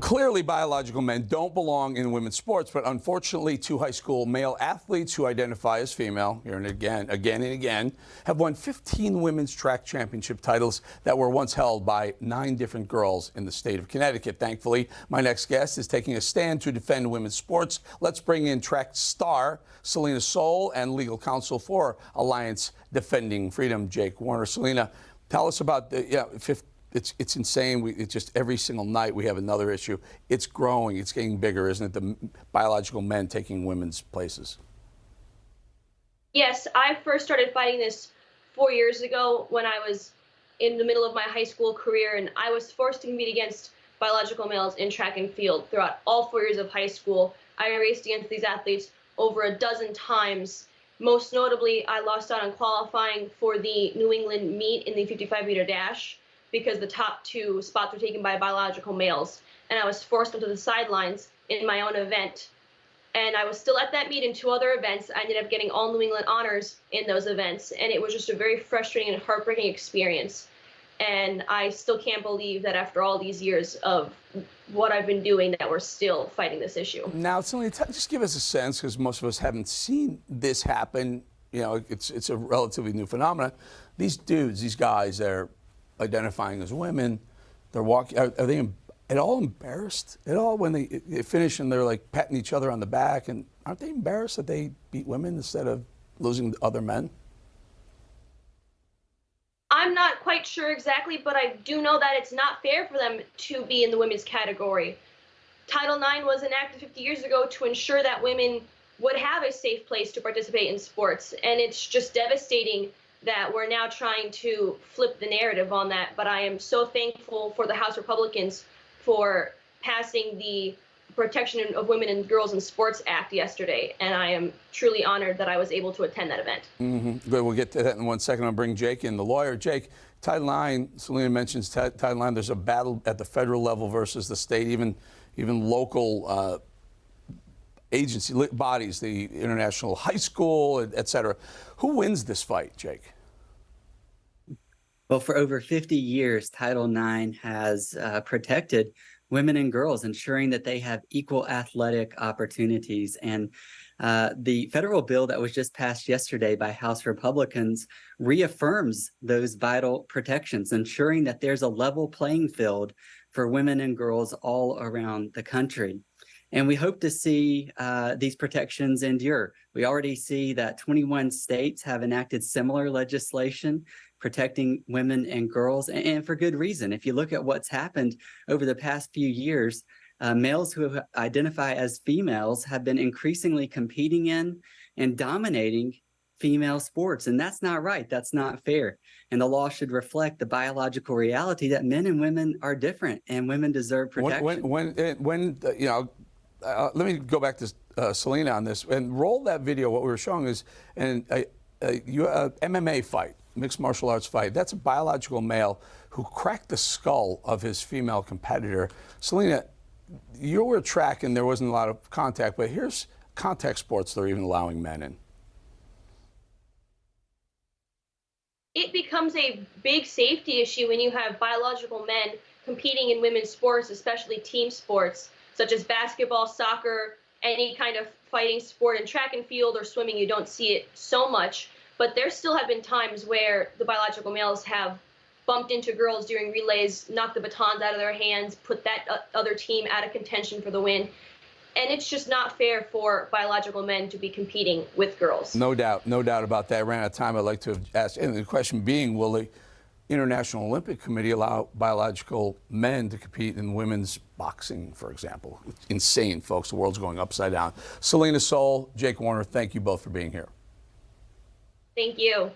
Clearly, biological men don't belong in women's sports, but unfortunately, two high school male athletes who identify as female, here and again and again, have won 15 women's track championship titles that were once held by 9 different girls in the state of Connecticut. Thankfully, my next guest is taking a stand to defend women's sports. Let's bring in track star Selina Soule and legal counsel for Alliance Defending Freedom, Jake Warner. Selina, tell us about the It's insane. It's just every single night we have another issue. It's growing. It's getting bigger, isn't it? The biological men taking women's places. Yes, I first started fighting this 4 years ago when I was in the middle of my high school career, and I was forced to compete against biological males in track and field throughout all 4 years of high school. I raced against these athletes over a dozen times. Most notably, I lost out on qualifying for the New England meet in the 55-meter dash, because the top 2 spots were taken by biological males, and I was forced onto the sidelines in my own event. And I was still at that meet in 2 other events. I ended up getting all New England honors in those events, and it was just a very frustrating and heartbreaking experience. And I still can't believe that after all these years of what I've been doing, that we're still fighting this issue. Now, Selina, just give us a sense, because most of us haven't seen this happen. You know, it's a relatively new phenomenon. These dudes, these guys, they're identifying as women, they're walking. Are they at all embarrassed at all when they finish and they're like patting each other on the back? And aren't they embarrassed that they beat women instead of losing to other men? I'm not quite sure exactly, but I do know that it's not fair for them to be in the women's category. Title IX was enacted 50 years ago to ensure that women would have a safe place to participate in sports, and it's just devastating that we're now trying to flip the narrative on that. But I am so thankful for the House Republicans for passing the Protection of Women and Girls in Sports Act yesterday, and I am truly honored that I was able to attend that event. Good, we'll get to that in 1 second. I'll bring Jake in, the lawyer. Jake, Title IX, Selina mentions Title IX, there's a battle at the federal level versus the state, even local agency bodies, the International High School, et cetera. Who wins this fight, Jake? Well, for over 50 years, Title IX has protected women and girls, ensuring that they have equal athletic opportunities. And the federal bill that was just passed yesterday by House Republicans reaffirms those vital protections, ensuring that there's a level playing field for women and girls all around the country. And we hope to see these protections endure. We already see that 21 states have enacted similar legislation protecting women and girls, and for good reason. If you look at what's happened over the past few years, males who identify as females have been increasingly competing in and dominating female sports, and that's not right. That's not fair. And the law should reflect the biological reality that men and women are different, and women deserve protection. Let me go back to Selina on this and roll that video. What we were showing is an MMA fight, mixed martial arts fight. That's a biological male who cracked the skull of his female competitor. Selina, you were track and there wasn't a lot of contact, but here's contact sports they're even allowing men in. It becomes a big safety issue when you have biological men competing in women's sports, especially team sports, such as basketball, soccer, any kind of fighting sport. In track and field or swimming, you don't see it so much, but there still have been times where the biological males have bumped into girls during relays, knocked the batons out of their hands, put that other team out of contention for the win. And it's just not fair for biological men to be competing with girls. No doubt about that. I ran out of time. I'd like to have asked, and the question being, will the International Olympic Committee allow biological men to compete in women's boxing, for example? It's insane, folks. The world's going upside down. Selina Soule, Jake Warner, thank you both for being here. Thank you.